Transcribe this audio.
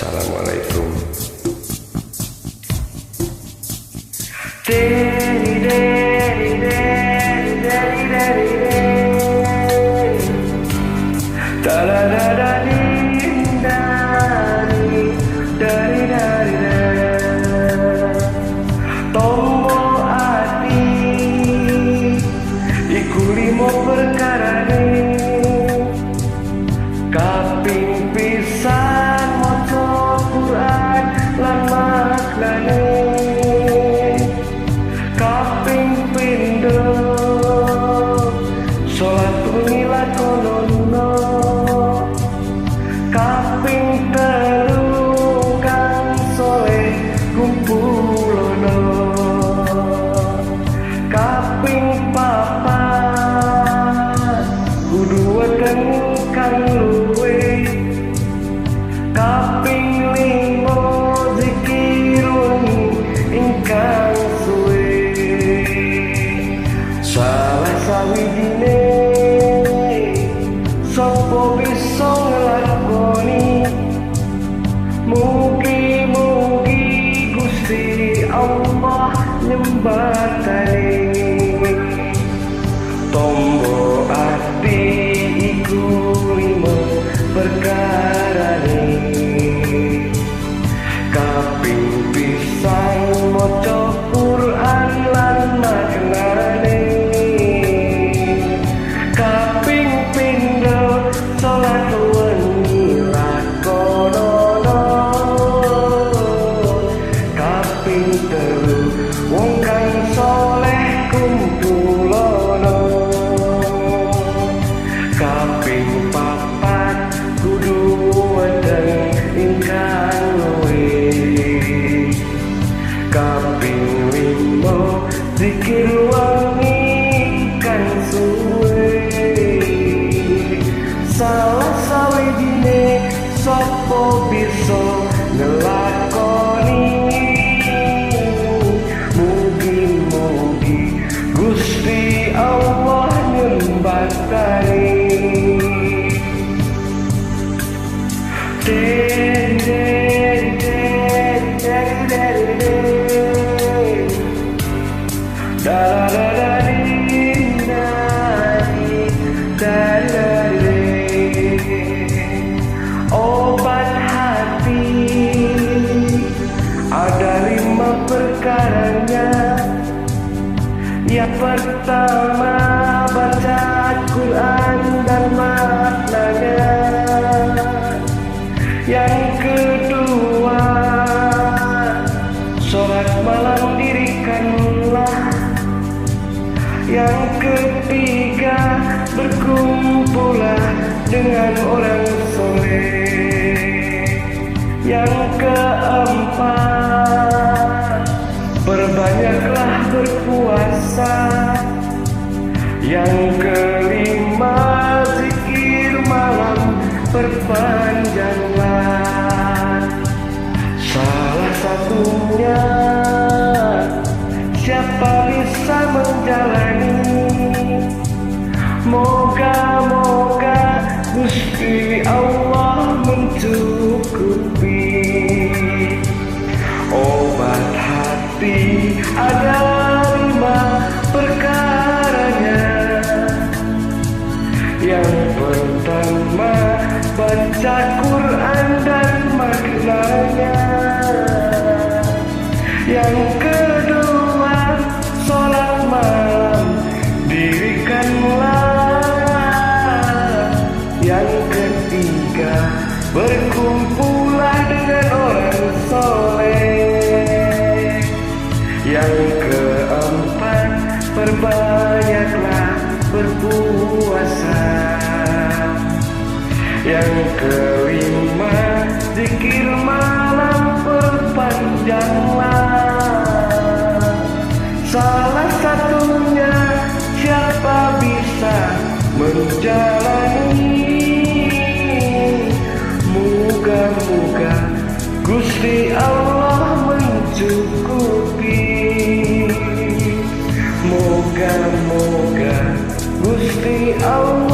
Assalamualaikum. Tombol ati iku limo perkarane, kaping pisan maca Quran lan maknane, kaping pindho salat wengi lakonono, kaping telu kang soleh kumpulono, kaping papat kudu weten kang luwe, kaping limo zikir wengi ingkang suwe. Salah sawijine sapa bisa nglakoni, mugi-mugi Gusti Allah nyembatane. Tombol ati iku limo perkarane, kaping pisan maca Quran lan maknane, kaping pindho salat wengi lakonono, kaping telu wong kang soleh kumpulono, kaping papat kudu weten ingkang luwe, kaping limo zikir wangi kan suwe. Salah sawijine sapa bisa nglakoni, mugi-mugi Gusti Allah nyembatane. Obat hati ada 5 perkaranya. Yang pertama baca Quran dan maknanya, yang kedua sholat malam dirikanlah, yang ketiga berkumpullah dengan orang soleh, yang keempat perbanyaklah berpuasa, yang kelima zikir malam perpanjanglah. Salah satunya siapa bisa menjalani, moga-moga Gusti Allah mencukupi. Obat hati ada 5 perkaranya. Yang pertama baca Quran dan maknanya, yang kedua sholat malam dirikanlah, yang ketiga berkumpullah dengan orang soleh, yang keempat perbanyaklah berpuasa, yang kelima zikir malam perpanjanglah. Salah satunya siapa bisa menjalani, moga-moga Gusti Allah mencukupi. Moga-moga Gusti Allah